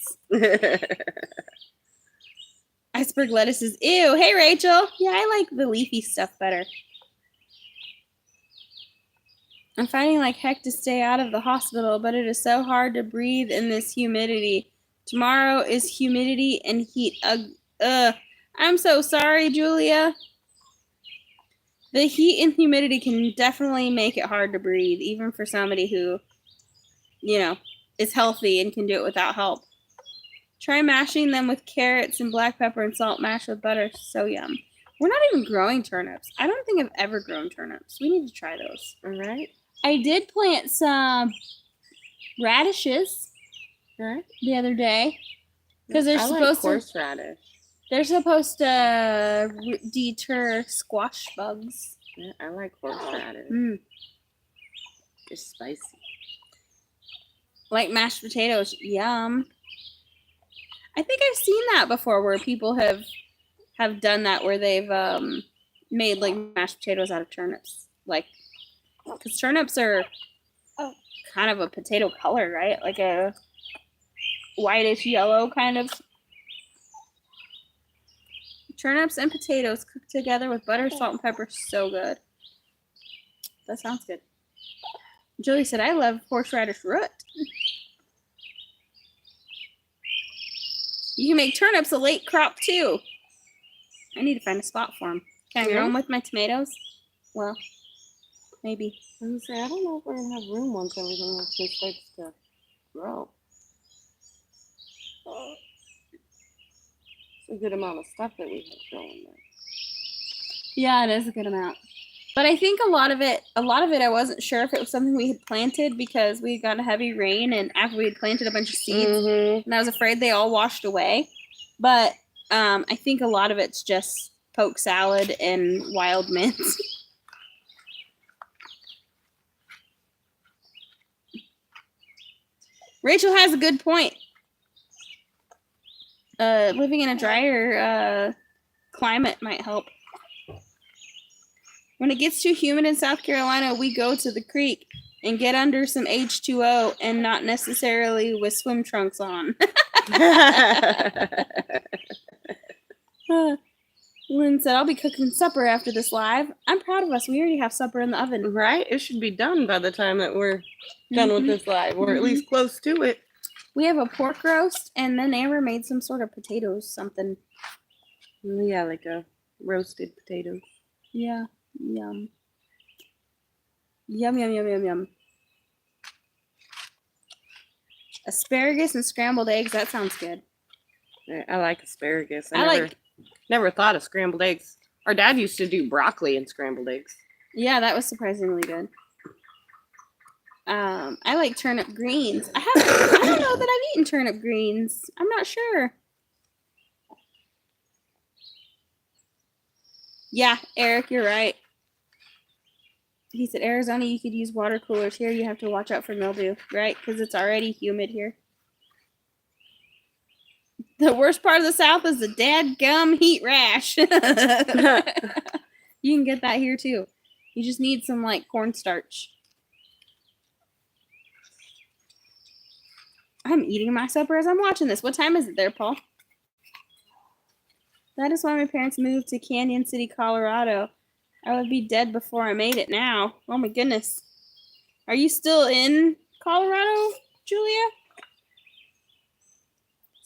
Iceberg lettuce is ew. Hey, Rachel. Yeah, I like the leafy stuff better. I'm fighting like heck to stay out of the hospital, but it is so hard to breathe in this humidity. Tomorrow is humidity and heat. I'm so sorry, Julia. The heat and humidity can definitely make it hard to breathe, even for somebody who, you know, is healthy and can do it without help. Try mashing them with carrots and black pepper and salt mashed with butter. So yum. We're not even growing turnips. I don't think I've ever grown turnips. We need to try those. All right. I did plant some radishes the other day because they're horseradish. They're supposed to deter squash bugs. Yeah, I like horseradish. It's spicy. Like mashed potatoes. Yum. I think I've seen that before where people have done that where they've made like mashed potatoes out of turnips. Like, because turnips are kind of a potato color, right? Like a whitish yellow kind of. Turnips and potatoes cooked together with butter, salt, and pepper. So good. That sounds good. Julie said, I love horseradish root. You can make turnips a late crop too. I need to find a spot for them. Can I grow them with my tomatoes? Well, maybe. I was gonna say, I don't know if we're going to have room once everything actually starts to grow. It's a good amount of stuff that we have growing there. Yeah, it is a good amount. But I think a lot of it, I wasn't sure if it was something we had planted because we had gotten heavy rain and after we had planted a bunch of seeds, and I was afraid they all washed away. But I think a lot of it's just poke salad and wild mint. Rachel has a good point. Living in a drier climate might help. When it gets too humid in South Carolina, we go to the creek and get under some H2O and not necessarily with swim trunks on. Lynn said, I'll be cooking supper after this live. I'm proud of us. We already have supper in the oven. Right? It should be done by the time that we're done with this live, or at least close to it. We have a pork roast, and then Amber made some sort of potatoes, something. Yeah, like a roasted potato. Yeah. Yum. Yum, yum, yum, yum, yum. Asparagus and scrambled eggs. That sounds good. Yeah, I like asparagus. I never thought of scrambled eggs. Our dad used to do broccoli and scrambled eggs. Yeah, that was surprisingly good. I like turnip greens. I don't know that I've eaten turnip greens. I'm not sure. Yeah, Eric, you're right. He said, Arizona, you could use water coolers. Here, you have to watch out for mildew, right? Because it's already humid here. The worst part of the South is the dadgum heat rash. You can get that here, too. You just need some, like, cornstarch. I'm eating my supper as I'm watching this. What time is it there, Paul? That is why my parents moved to Canyon City, Colorado. I would be dead before I made it now. Oh my goodness. Are you still in Colorado, Julia?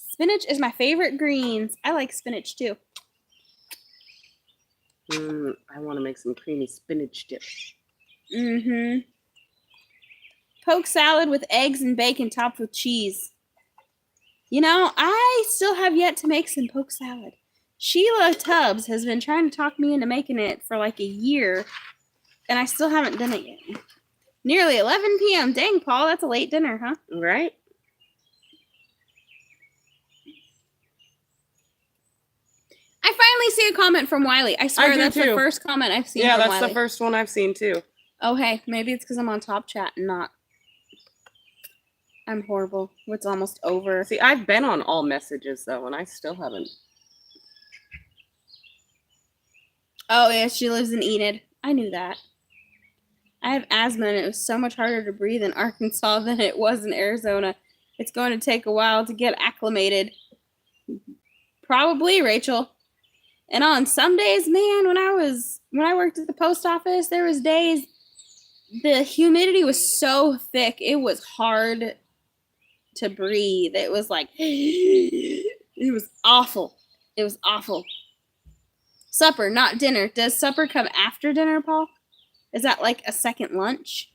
Spinach is my favorite greens. I like spinach too. I want to make some creamy spinach dip. Poke salad with eggs and bacon topped with cheese. You know, I still have yet to make some poke salad. Sheila Tubbs has been trying to talk me into making it for like a year, and I still haven't done it yet. Nearly 11 p.m. Dang, Paul, that's a late dinner, huh? Right? I finally see a comment from Wiley. I swear that's the first comment I've seen from Wiley. Yeah, that's the first one I've seen, too. Oh, hey, maybe it's because I'm on Top Chat and not. I'm horrible. It's almost over. See, I've been on all messages, though, and I still haven't. Oh, yeah, she lives in Enid. I knew that. I have asthma, and it was so much harder to breathe in Arkansas than it was in Arizona. It's going to take a while to get acclimated. Probably, Rachel. And on some days, man, when I worked at the post office, there was days the humidity was so thick, it was hard to breathe. It was like, it was awful. It was awful. Supper, not dinner. Does supper come after dinner, Paul? Is that like a second lunch?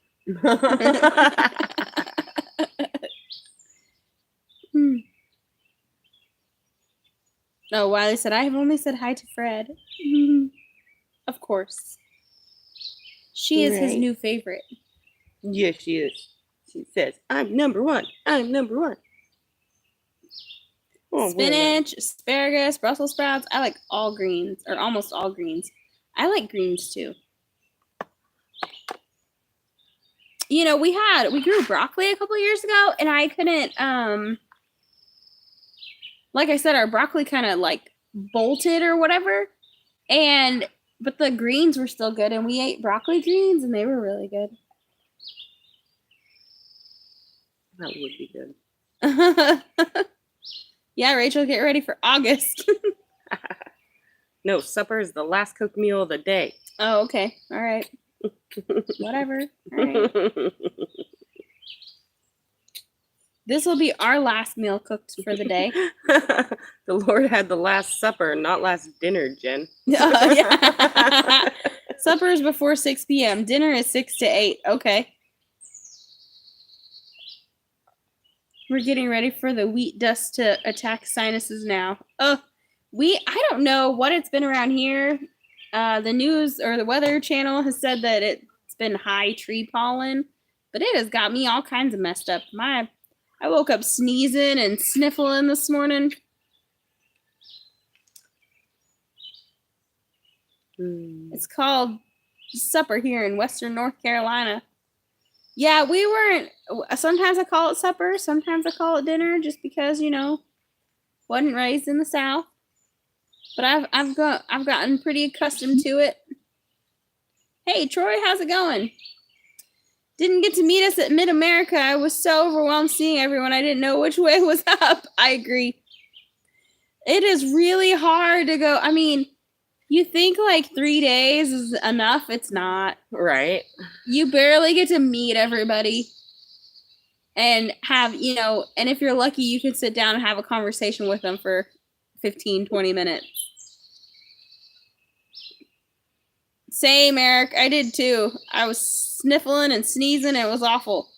Oh, Wiley said, I have only said hi to Fred. Of course. She is his Right. new favorite. Yes, she is. She says, I'm number one. I'm number one. Oh, Spinach, asparagus, Brussels sprouts. I like all greens, or almost all greens. I like greens too. You know, we grew broccoli a couple years ago, and I couldn't, like I said, our broccoli kind of like bolted or whatever, but the greens were still good, and we ate broccoli greens, and they were really good. that would be good. Yeah, Rachel, get ready for August. No, supper is the last cooked meal of the day. Oh, okay. All right. Whatever. All right. This will be our last meal cooked for the day. The Lord had the last supper, not last dinner, Jen. Yeah. Supper is before 6 p.m. Dinner is 6 to 8. Okay. We're getting ready for the wheat dust to attack sinuses now. I don't know what it's been around here. The news or the weather channel has said that it's been high tree pollen, but it has got me all kinds of messed up. I woke up sneezing and sniffling this morning. It's called supper here in Western North Carolina. Yeah, we weren't. Sometimes I call it supper. Sometimes I call it dinner, just because, you know, wasn't raised in the South. But I've gotten pretty accustomed to it. Hey, Troy, how's it going? Didn't get to meet us at Mid-America. I was so overwhelmed seeing everyone. I didn't know which way was up. I agree. It is really hard to go. I mean, you think like 3 days is enough. It's not. Right. You barely get to meet everybody and have, you know, and if you're lucky, you can sit down and have a conversation with them for 15, 20 minutes. Same, Eric. I did too. I was sniffling and sneezing. It was awful.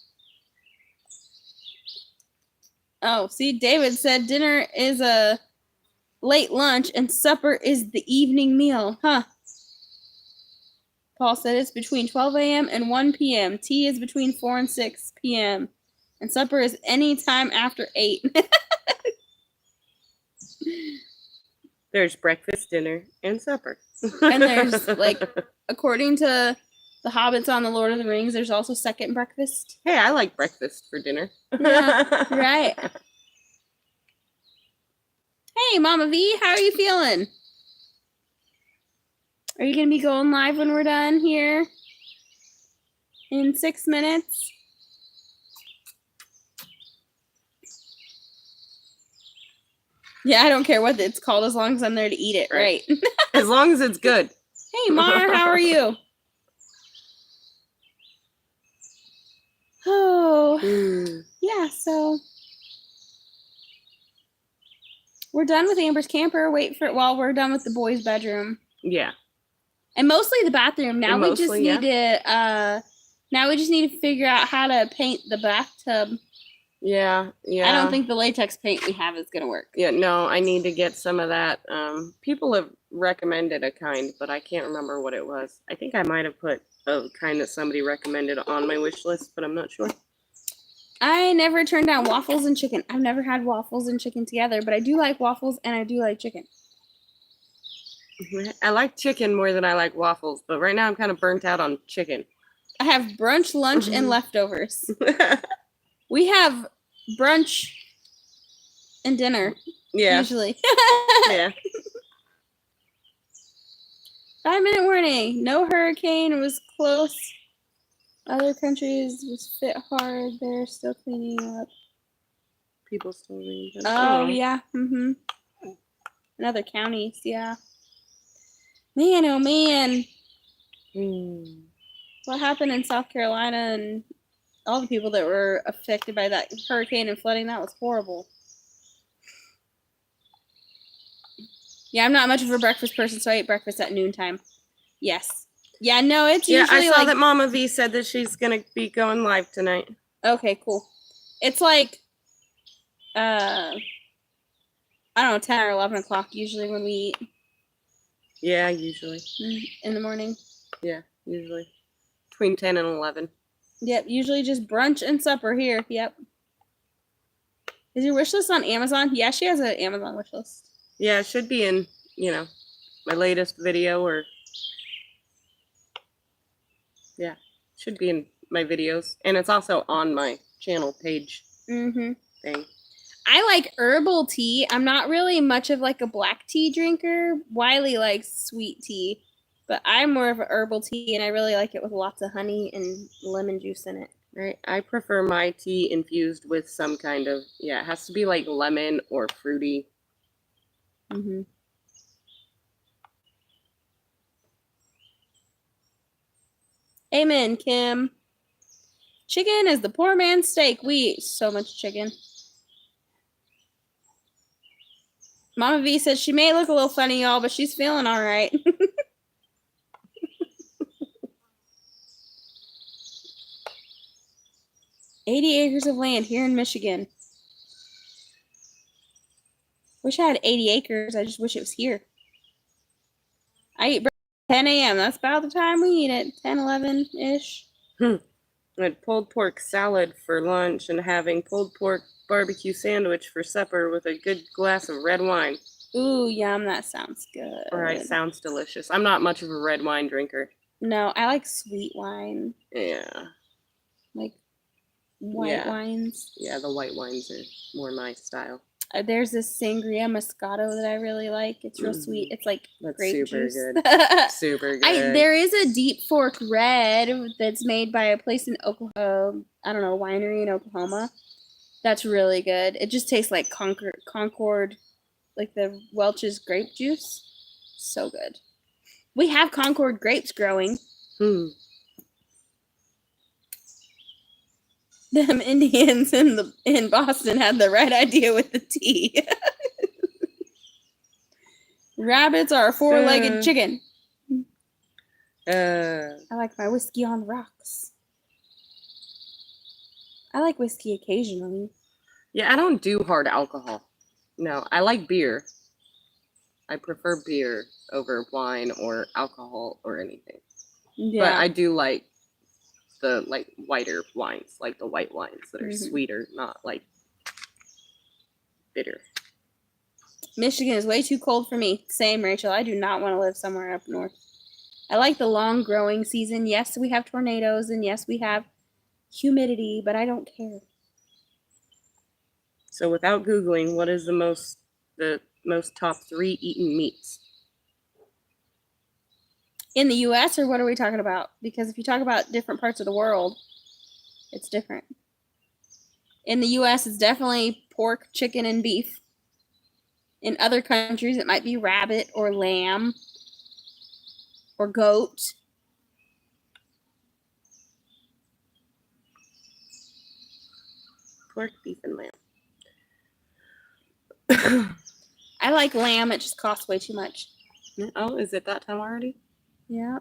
Oh, see, David said dinner is a late lunch and supper is the evening meal. Huh. Paul said it's between 12 a.m. and 1 p.m. Tea is between 4 and 6 p.m. And supper is any time after 8. There's breakfast, dinner, and supper. And there's, like, according to the Hobbits on the Lord of the Rings, there's also second breakfast. Hey, I like breakfast for dinner. Yeah, right. Hey, Mama V, how are you feeling? Are you going to be going live when we're done here in 6 minutes? Yeah, I don't care what it's called as long as I'm there to eat it, right? As long as it's good. Hey, Mar, how are you? Oh, yeah, so we're done with Amber's camper. Wait for it while we're done with the boys' bedroom. Yeah. And mostly the bathroom. Now we just Mostly, need to figure out how to paint the bathtub. Yeah. I don't think the latex paint we have is going to work. Yeah, no, I need to get some of that. People have recommended a kind, but I can't remember what it was. I think I might have put a kind that somebody recommended on my wish list, but I'm not sure. I never turned down waffles and chicken. I've never had waffles and chicken together, but I do like waffles and I do like chicken. I like chicken more than I like waffles, but right now I'm kind of burnt out on chicken. I have brunch, lunch, and leftovers. We have brunch and dinner, Yeah. usually. Yeah. 5-minute warning. No hurricane. It was close. Other countries was hit hard. They're still cleaning up. People still reading them. Oh, yeah. Mm-hmm. In other counties, yeah. Man, oh man. What happened in South Carolina and all the people that were affected by that hurricane and flooding, that was horrible. Yeah, I'm not much of a breakfast person, so I ate breakfast at noontime. Yes. Yeah, no, it's Yeah, usually I saw like... that Mama V said that she's going to be going live tonight. Okay, cool. It's like, I don't know, 10 or 11 o'clock usually when we eat. Yeah, usually. In the morning. Yeah, usually. Between 10 and 11. Yep, usually just brunch and supper here. Yep. Is your wish list on Amazon? Yeah, she has an Amazon wish list. Yeah, it should be in, my latest video or... Yeah, should be in my videos. And it's also on my channel page thing. I like herbal tea. I'm not really much of like a black tea drinker. Wiley likes sweet tea. But I'm more of a herbal tea, and I really like it with lots of honey and lemon juice in it. Right. I prefer my tea infused with some kind of, it has to be like lemon or fruity. Amen, Kim. Chicken is the poor man's steak. We eat so much chicken. Mama V says she may look a little funny, y'all, but she's feeling all right. 80 acres of land here in Michigan. Wish I had 80 acres. I just wish it was here. I eat breakfast at 10 a.m. That's about the time we eat it. 10, 11-ish. I had pulled pork salad for lunch and having pulled pork barbecue sandwich for supper with a good glass of red wine. Ooh, yum. That sounds good. All right, sounds delicious. I'm not much of a red wine drinker. No, I like sweet wine. Yeah. Like white wines. Yeah, the white wines are more my style. There's this sangria moscato that I really like. It's real sweet. It's like grape super juice. Good. Super good. There is a Deep Fork Red that's made by a place in Oklahoma. I don't know, winery in Oklahoma. That's really good. It just tastes like Concord, like the Welch's grape juice. So good. We have Concord grapes growing. Them Indians in Boston had the right idea with the tea. Rabbits are a four-legged chicken. I like my whiskey on the rocks. I like whiskey occasionally. Yeah, I don't do hard alcohol. No, I like beer. I prefer beer over wine or alcohol or anything. Yeah. But I do like the whiter wines, like the white wines that are sweeter, not like bitter. Michigan is way too cold for me. Same, Rachel. I do not want to live somewhere up north. I like the long growing season. Yes, we have tornadoes, and yes, we have humidity, but I don't care. So without Googling, what is the most top 3 eaten meats? In the U.S., or what are we talking about? Because if you talk about different parts of the world, it's different. In the U.S., it's definitely pork, chicken, and beef. In other countries, it might be rabbit or lamb or goat. Pork, beef, and lamb. I like lamb. It just costs way too much. Oh, is it that time already? Yeah.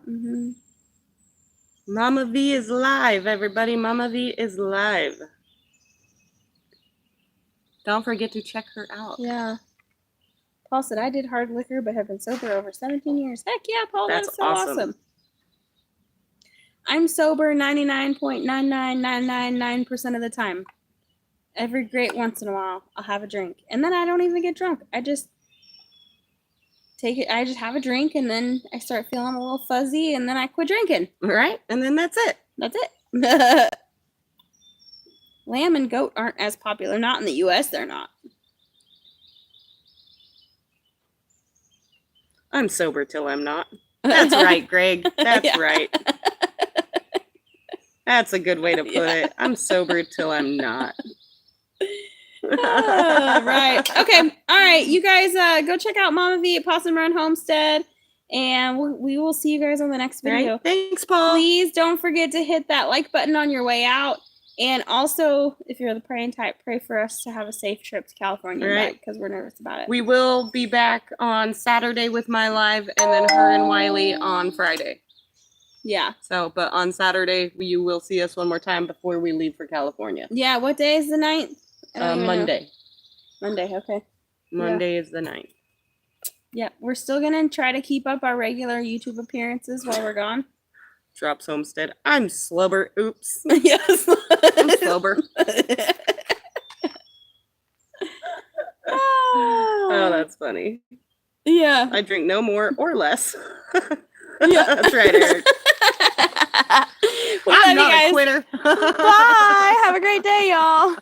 Mama V is live, everybody. Mama V is live. Don't forget to check her out. Yeah. Paul said, I did hard liquor, but have been sober over 17 years. Heck yeah, Paul. That's so awesome. I'm sober 99.99999% of the time. Every great once in a while, I'll have a drink. And then I don't even get drunk. I just take it. I just have a drink, and then I start feeling a little fuzzy, and then I quit drinking. Right? And then that's it. That's it. Lamb and goat aren't as popular. Not in the U.S., they're not. I'm sober till I'm not. That's right, Greg. That's Yeah. right. That's a good way to put it. I'm sober till I'm not. Right. Okay. All right. You guys go check out Mama V at Possum Run Homestead. And we will see you guys on the next All video. right. Thanks, Paul. Please don't forget to hit that like button on your way out. And also, if you're the praying type, pray for us to have a safe trip to California All right. because we're nervous about it. We will be back on Saturday with my live and then her and Wiley on Friday. Yeah. So, but on Saturday, you will see us one more time before we leave for California. Yeah. What day is the 9th? I don't even know. Monday. Monday. Okay. Monday is the 9th. Yeah. We're still going to try to keep up our regular YouTube appearances while we're gone. Drops Homestead. I'm slubber. Oops. Yes. I'm sober. Oh, that's funny. Yeah. I drink no more or less. Yeah. That's right, Eric. We I'm love not you a guys. quitter. Bye. Have a great day, y'all.